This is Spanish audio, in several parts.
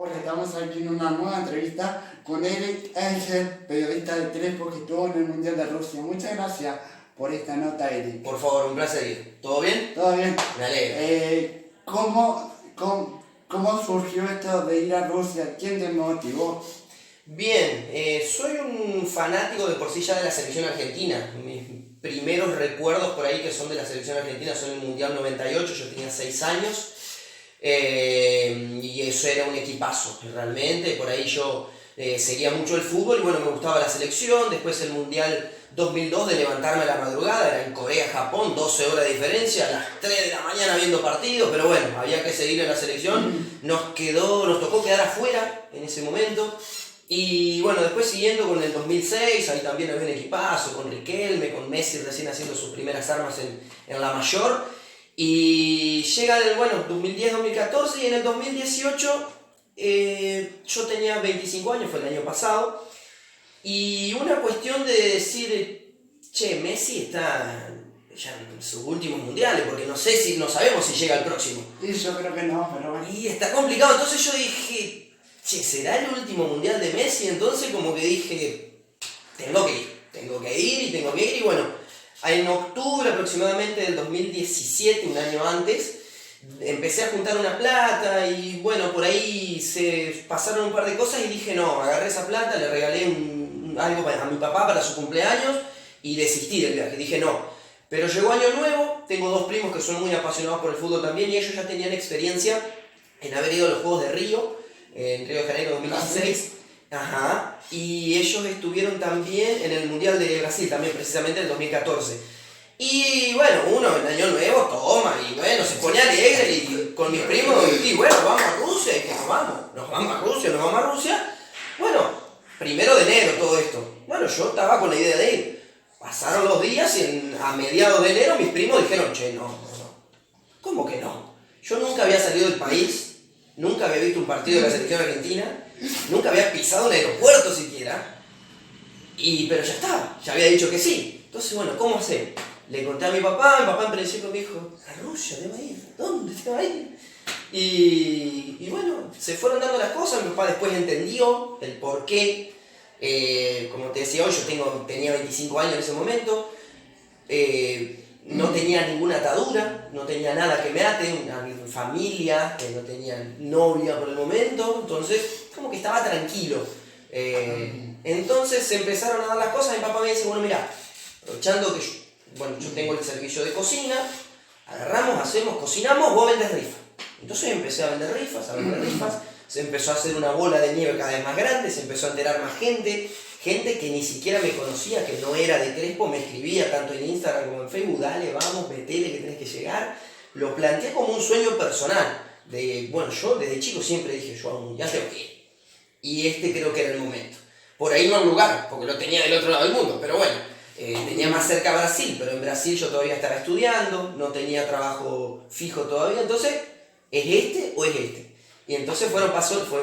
Hola, estamos aquí en una nueva entrevista con Eric Engel, periodista de Crespo que estuvo en el Mundial de Rusia. Muchas gracias por esta nota, Eric. Por favor, un placer. ¿Todo bien? ¿Todo bien? Me alegro. ¿Cómo surgió esto de ir a Rusia? ¿Quién te motivó? Bien, soy un fanático de por sí ya de la selección argentina. Mis primeros recuerdos por ahí que son de la selección argentina son el Mundial 98, yo tenía 6 años. Y eso era un equipazo, realmente. Por ahí yo seguía mucho el fútbol y bueno, me gustaba la selección. Después el Mundial 2002 de levantarme a la madrugada, era en Corea, Japón, 12 horas de diferencia, a las 3 de la mañana viendo partidos, pero bueno, había que seguir en la selección. Nos tocó quedar afuera en ese momento. Y bueno, después siguiendo con el 2006, ahí también había un equipazo, con Riquelme, con Messi recién haciendo sus primeras armas en la mayor. Y llega el 2010-2014 y en el 2018 yo tenía 25 años, fue el año pasado, y una cuestión de decir, che, Messi está ya en sus últimos mundiales, porque no sabemos si llega al próximo. Y yo creo que no, pero bueno. Y está complicado, entonces yo dije, che, ¿será el último mundial de Messi? Entonces como que dije, tengo que ir y bueno. En octubre aproximadamente del 2017, un año antes, empecé a juntar una plata y bueno, por ahí se pasaron un par de cosas y dije no, agarré esa plata, le regalé algo a mi papá para su cumpleaños y desistí del viaje, dije no. Pero llegó Año Nuevo, tengo 2 primos que son muy apasionados por el fútbol también y ellos ya tenían experiencia en haber ido a los Juegos de Río, en Río de Janeiro 2016. Ajá, y ellos estuvieron también en el Mundial de Brasil, también precisamente en el 2014. Y bueno, uno en Año Nuevo toma y bueno, se pone alegre y con mis primos, y bueno, vamos a Rusia, y que nos vamos a Rusia. Bueno, 1 de enero todo esto. Bueno, yo estaba con la idea de ir. Pasaron los días y a mediados de enero mis primos dijeron, che, no. ¿Cómo que no? Yo nunca había salido del país, nunca había visto un partido de la selección argentina. Nunca había pisado un aeropuerto siquiera, pero ya estaba, ya había dicho que sí. Entonces, bueno, ¿cómo hacer? Le conté a mi papá en principio me dijo, a Rusia, te va a ir, ¿dónde te va a ir? Y bueno, se fueron dando las cosas, mi papá después entendió el por qué. Como te decía hoy, yo tenía 25 años en ese momento, no tenía ninguna atadura, no tenía nada que me ate, a mi familia, no tenía novia por el momento, entonces como que estaba tranquilo. Entonces se empezaron a dar las cosas, mi papá me dice, bueno mira, aprovechando que yo tengo el servicio de cocina, agarramos, cocinamos, vos vendés rifas. Entonces empecé a vender rifas, se empezó a hacer una bola de nieve cada vez más grande, se empezó a enterar más gente que ni siquiera me conocía, que no era de Crespo, me escribía tanto en Instagram como en Facebook, dale, vamos, metele que tenés que llegar. Lo planteé como un sueño personal. Yo desde chico siempre dije, yo a un mundial tengo que ir. Y creo que era el momento. Por ahí no hay lugar, porque lo tenía del otro lado del mundo, pero bueno, tenía más cerca Brasil, pero en Brasil yo todavía estaba estudiando, no tenía trabajo fijo todavía, entonces, ¿es este o es este? Y entonces fue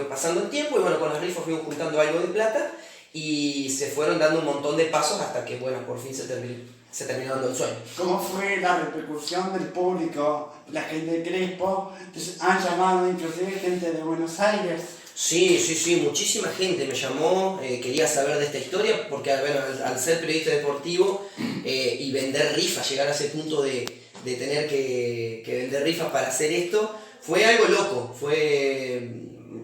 pasando el tiempo y bueno, con las rifas fuimos juntando algo de plata y se fueron dando un montón de pasos hasta que, bueno, por fin se terminó dando el sueño. ¿Cómo fue la repercusión del público? La gente de Crespo, han llamado inclusive gente de Buenos Aires. Sí, muchísima gente me llamó, quería saber de esta historia, porque bueno, al ser periodista deportivo y vender rifas, llegar a ese punto de tener que vender rifas para hacer esto, fue algo loco, fue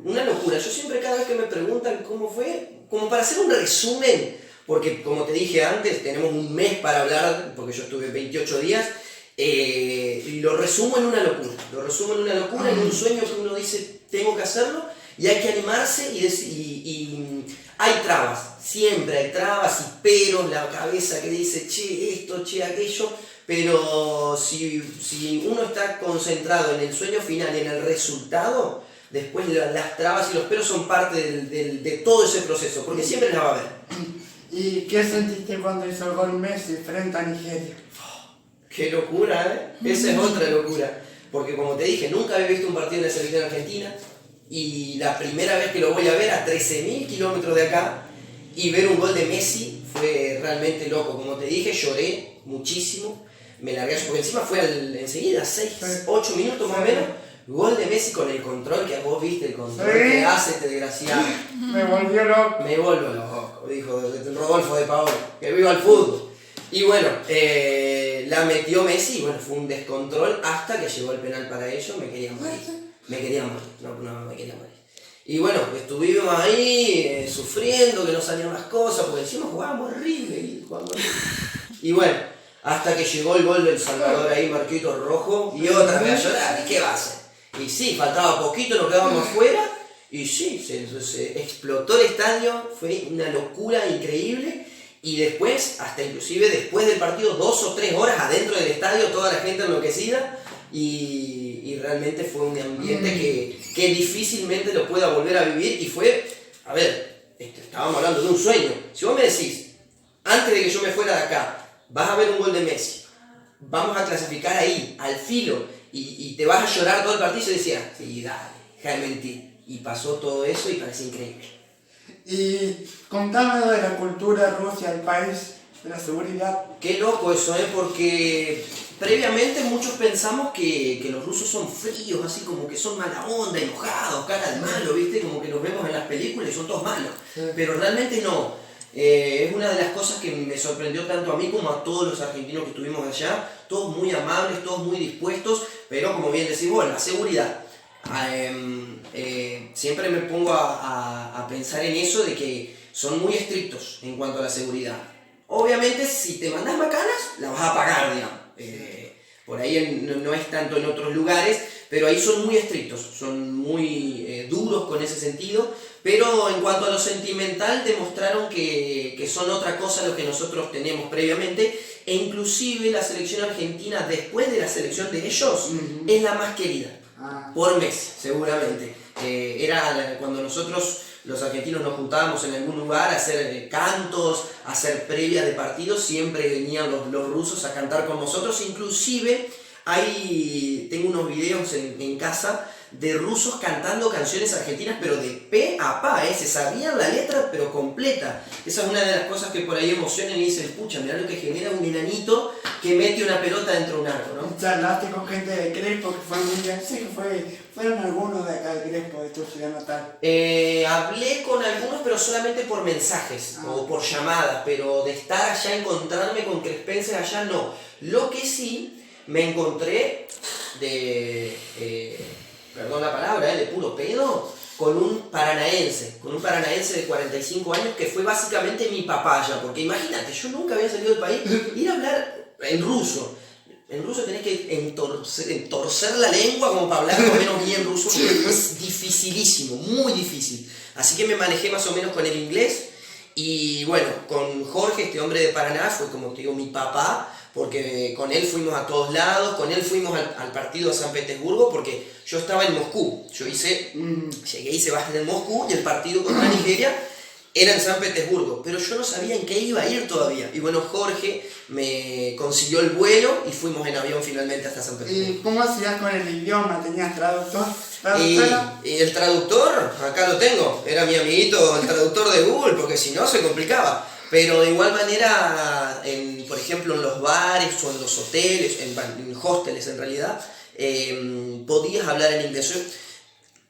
una locura. Yo siempre, cada vez que me preguntan cómo fue, como para hacer un resumen, porque como te dije antes, tenemos un mes para hablar, porque yo estuve 28 días, y lo resumo en una locura, en un sueño que uno dice, tengo que hacerlo, y hay que animarse y hay trabas, siempre hay trabas y peros, la cabeza que dice, che, esto, che, aquello, pero si uno está concentrado en el sueño final, en el resultado, después las trabas y los peros son parte de todo ese proceso, porque siempre las va a haber. ¿Y qué sentiste cuando hizo el gol Messi frente a Nigeria? ¡Qué locura, Esa es otra locura, porque como te dije, nunca había visto un partido de la selección argentina, y la primera vez que lo voy a ver a 13.000 kilómetros de acá y ver un gol de Messi fue realmente loco. Como te dije, lloré muchísimo, me largué, porque encima fue enseguida, 8 minutos más o menos, Gol de Messi con el control que vos viste, el control Sí. que hace este desgraciado. Me volvió loco. Me vuelvo loco, dijo Rodolfo de Paola, que viva el fútbol. Y bueno, la metió Messi, y bueno, fue un descontrol hasta que llegó el penal para ellos, me quería morir, me quería morir. Y bueno, estuvimos ahí sufriendo que no salieron las cosas, porque encima jugábamos horrible. Y bueno, hasta que llegó el gol del Salvador ahí, Marquito Rojo, y otra vez a llorar, ¿y qué va a hacer? Y sí, faltaba poquito, nos quedábamos afuera, y sí, se explotó el estadio, fue una locura increíble, y después, hasta inclusive después del partido, 2 o 3 horas adentro del estadio, toda la gente enloquecida, y realmente fue un ambiente que difícilmente lo pueda volver a vivir, y fue, a ver, estábamos hablando de un sueño. Si vos me decís, antes de que yo me fuera de acá, vas a ver un gol de Messi, vamos a clasificar ahí, al filo, y te vas a llorar todo el partido, y yo decía, sí, dale, deja de mentir. Y pasó todo eso y parece increíble. Y contame de la cultura Rusia, el país, de la seguridad. Qué loco eso, porque previamente muchos pensamos que los rusos son fríos, así como que son mala onda, enojados, cara de malo, ¿viste? Como que los vemos en las películas y son todos malos. Sí. Pero realmente no. Es una de las cosas que me sorprendió tanto a mí como a todos los argentinos que estuvimos allá. Todos muy amables, todos muy dispuestos, pero como bien decís vos, la seguridad. Siempre me pongo a pensar en eso de que son muy estrictos en cuanto a la seguridad. Obviamente si te mandas macanas, la vas a pagar, digamos. Por ahí no es tanto en otros lugares, pero ahí son muy estrictos, son muy duros con ese sentido, pero en cuanto a lo sentimental demostraron que son otra cosa lo que nosotros teníamos previamente, e inclusive la selección argentina después de la selección de ellos es la más querida. Por Messi, seguramente. Era cuando nosotros, los argentinos, nos juntábamos en algún lugar a hacer cantos, a hacer previas de partidos, siempre venían los rusos a cantar con nosotros. Inclusive tengo unos videos en casa de rusos cantando canciones argentinas, pero de pe a pa, se sabían la letra pero completa. Esa es una de las cosas que por ahí emocionan y dicen, pucha, mirá lo que genera un enanito que mete una pelota dentro de un arco, ¿no? Charlaste con gente de Crespo que fue muy bien, sí que fueron algunos de acá de Crespo, de tu ciudad natal. Hablé con algunos, pero solamente por mensajes o por llamadas, pero de estar allá, encontrarme con crespenses allá, no. Lo que sí, me encontré perdón la palabra, de puro pedo, con un paranaense de 45 años que fue básicamente mi papaya, porque imagínate, yo nunca había salido del país, ir a hablar en ruso. En ruso tenés que entorcer la lengua como para hablar más o menos bien ruso, es dificilísimo, muy difícil. Así que me manejé más o menos con el inglés, y bueno, con Jorge, este hombre de Paraná, fue como te digo mi papá, porque con él fuimos a todos lados, con él fuimos al partido de San Petersburgo, porque yo estaba en Moscú, llegué hice básquet en Moscú, y el partido contra Nigeria era en San Petersburgo, pero yo no sabía en qué iba a ir todavía. Y bueno, Jorge me consiguió el vuelo y fuimos en avión finalmente hasta San Petersburgo. ¿Y cómo hacías con el idioma? ¿Tenías traductor? Y el traductor, acá lo tengo, era mi amiguito el traductor de Google, porque si no se complicaba. Pero de igual manera, por ejemplo en los bares o en los hoteles, en hosteles en realidad, podías hablar en inglés.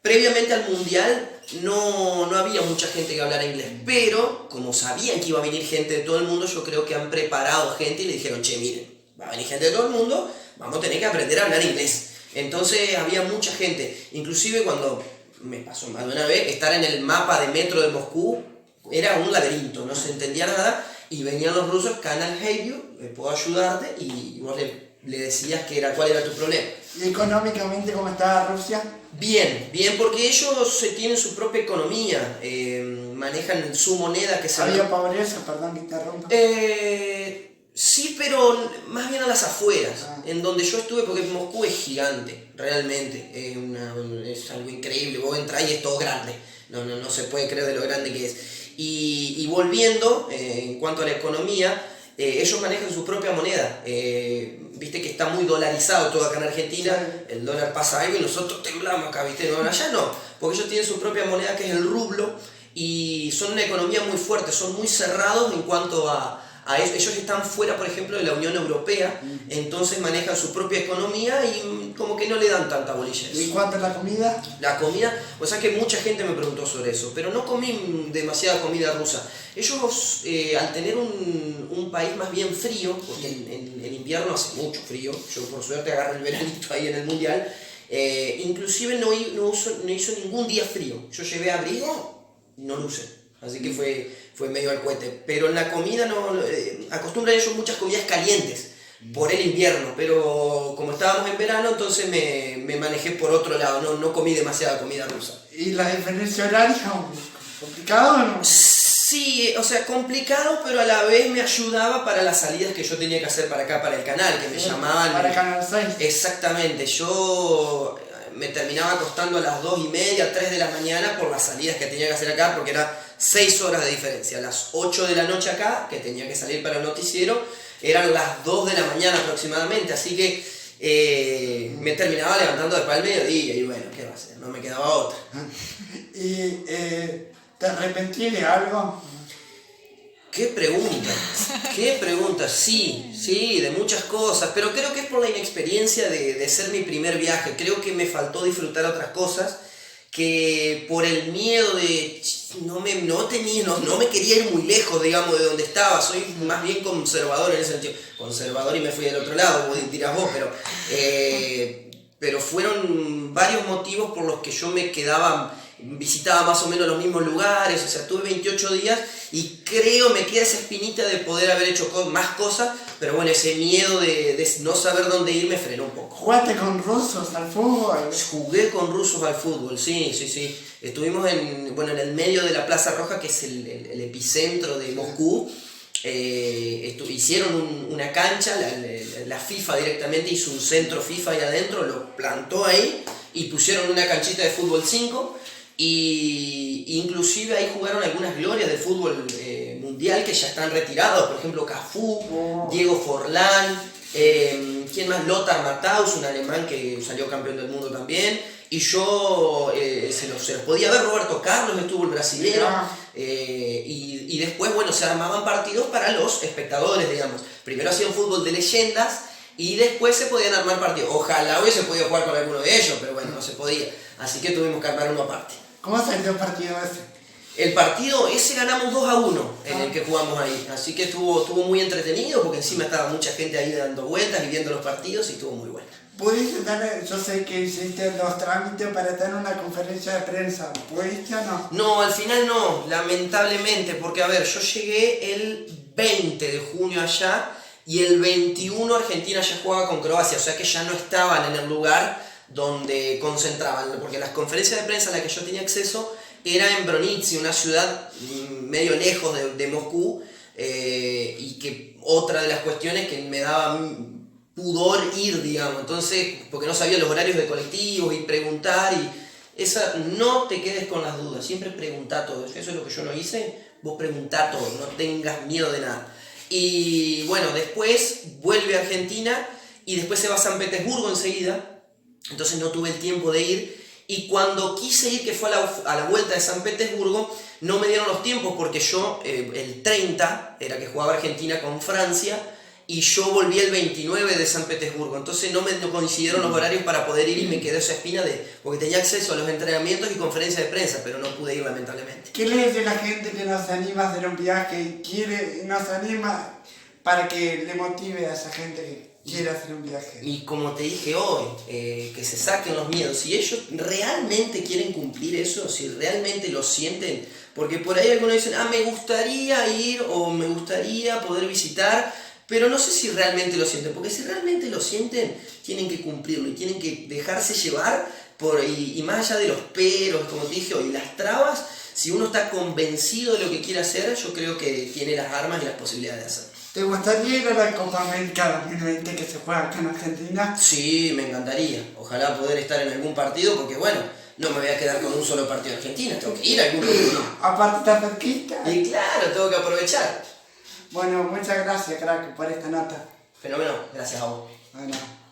Previamente al Mundial no había mucha gente que hablara inglés, pero como sabían que iba a venir gente de todo el mundo, yo creo que han preparado gente y le dijeron, che, miren, va a venir gente de todo el mundo, vamos a tener que aprender a hablar inglés. Entonces había mucha gente, inclusive cuando me pasó más de una vez, estar en el mapa de metro de Moscú era un laberinto, no se entendía nada, y venían los rusos, can I help you, puedo ayudarte, y vos le decías cuál era tu problema. ¿Y económicamente cómo estaba Rusia? Bien, porque ellos tienen su propia economía, manejan su moneda que sabe. ¿Había pobreza? Perdón que te rompa. Sí, pero más bien a las afueras, en donde yo estuve, porque Moscú es gigante, realmente, es algo increíble, vos entras y es todo grande, no se puede creer de lo grande que es. Y volviendo, en cuanto a la economía, ellos manejan su propia moneda, viste que está muy dolarizado todo acá en Argentina, sí. El dólar pasa algo y nosotros temblamos acá, viste, no, allá no, porque ellos tienen su propia moneda que es el rublo, y son una economía muy fuerte, son muy cerrados en cuanto a ellos están fuera, por ejemplo, de la Unión Europea, entonces manejan su propia economía y como que no le dan tanta bolilla a ¿Y eso. cuánto es la comida? La comida, o sea que mucha gente me preguntó sobre eso, pero no comí demasiada comida rusa. Ellos, al tener un país más bien frío, porque en invierno hace mucho frío, yo por suerte agarré el veranito ahí en el mundial, inclusive no hizo ningún día frío. Yo llevé abrigo, no lo usé, así que fue medio al cohete. Pero en la comida acostumbran ellos muchas comidas calientes por el invierno, pero como estábamos en verano, entonces me manejé por otro lado, no comí demasiada comida rusa. ¿Y la diferencia horaria? ¿Complicado o no? Sí, o sea, complicado, pero a la vez me ayudaba para las salidas que yo tenía que hacer para acá, para el canal, que me llamaban. Para Canal 6. Exactamente, yo me terminaba acostando a las 2:30, 3 de la mañana por las salidas que tenía que hacer acá, porque era 6 horas de diferencia. A las 8 de la noche acá, que tenía que salir para el noticiero, eran las 2 de la mañana aproximadamente, así que me terminaba levantando después del mediodía y bueno, ¿qué va a hacer? No me quedaba otra. ¿Y te arrepentí de algo? ¿Qué pregunta? Sí, de muchas cosas, pero creo que es por la inexperiencia de ser mi primer viaje. Creo que me faltó disfrutar otras cosas, que por el miedo de no me quería ir muy lejos, digamos, de donde estaba. Soy más bien conservador en ese sentido. Conservador y me fui del otro lado, como dirás vos, pero fueron varios motivos por los que yo visitaba más o menos los mismos lugares. O sea, tuve 28 días y me queda esa espinita de poder haber hecho más cosas, pero bueno, ese miedo de no saber dónde ir me frenó un poco. ¿Jugaste con rusos al fútbol? Jugué con rusos al fútbol, sí. Estuvimos en el medio de la Plaza Roja, que es el epicentro de Moscú. Hicieron una cancha, la FIFA directamente hizo un centro FIFA ahí adentro, lo plantó ahí y pusieron una canchita de fútbol 5 y inclusive ahí jugaron algunas glorias del fútbol mundial que ya están retirados, por ejemplo Cafú, Diego Forlán, ¿quién más? Lothar Matthaus, un alemán que salió campeón del mundo también, y yo se los podía ver. Roberto Carlos estuvo, el brasilero. Y después, bueno, se armaban partidos para los espectadores, digamos. Primero hacían fútbol de leyendas y después se podían armar partidos. Ojalá hubiese podido jugar con alguno de ellos, pero bueno, no se podía. Así que tuvimos que armar uno aparte. ¿Cómo salió el partido ese? El partido ese ganamos 2-1 en el que jugamos ahí. Así que estuvo muy entretenido, porque encima estaba mucha gente ahí dando vueltas y viendo los partidos y estuvo muy bueno. ¿Pudiste yo sé que hiciste los trámites para tener una conferencia de prensa, ¿pudiste o no? No, al final no, lamentablemente, porque a ver, yo llegué el 20 de junio allá y el 21 Argentina ya jugaba con Croacia, o sea que ya no estaban en el lugar donde concentraban, porque las conferencias de prensa a las que yo tenía acceso era en Bronici, una ciudad medio lejos de Moscú, y que otra de las cuestiones que me daba pudor ir, digamos, entonces, porque no sabía los horarios de colectivos y preguntar, no te quedes con las dudas, siempre preguntá todo, eso es lo que yo no hice, vos preguntá todo, no tengas miedo de nada. Y bueno, después vuelve a Argentina y después se va a San Petersburgo enseguida, entonces no tuve el tiempo de ir, y cuando quise ir, que fue a la vuelta de San Petersburgo, no me dieron los tiempos porque yo, el 30 era que jugaba Argentina con Francia, y yo volví el 29 de San Petersburgo, entonces no me coincidieron los horarios para poder ir y me quedó esa espina porque tenía acceso a los entrenamientos y conferencias de prensa, pero no pude ir lamentablemente. ¿Qué le dice a la gente que no se anima a hacer un viaje y no se anima para que le motive a esa gente que quiere hacer un viaje? Y como te dije hoy, que se saquen los miedos, si ellos realmente quieren cumplir eso, si realmente lo sienten, porque por ahí algunos dicen, me gustaría ir o me gustaría poder visitar, pero no sé si realmente lo sienten, porque si realmente lo sienten, tienen que cumplirlo y tienen que dejarse llevar y más allá de los peros, como te dije hoy, las trabas, si uno está convencido de lo que quiere hacer, yo creo que tiene las armas y las posibilidades de hacerlo. ¿Te gustaría ir a la Copa América 2020 que se juega acá en Argentina? Sí, me encantaría. Ojalá poder estar en algún partido, porque bueno, no me voy a quedar con un solo partido de Argentina, tengo que ir a algún partido. Aparte está cerquita. Y claro, tengo que aprovechar. Bueno, muchas gracias, crack, por esta nota. Fenómeno, gracias a vos. Bueno.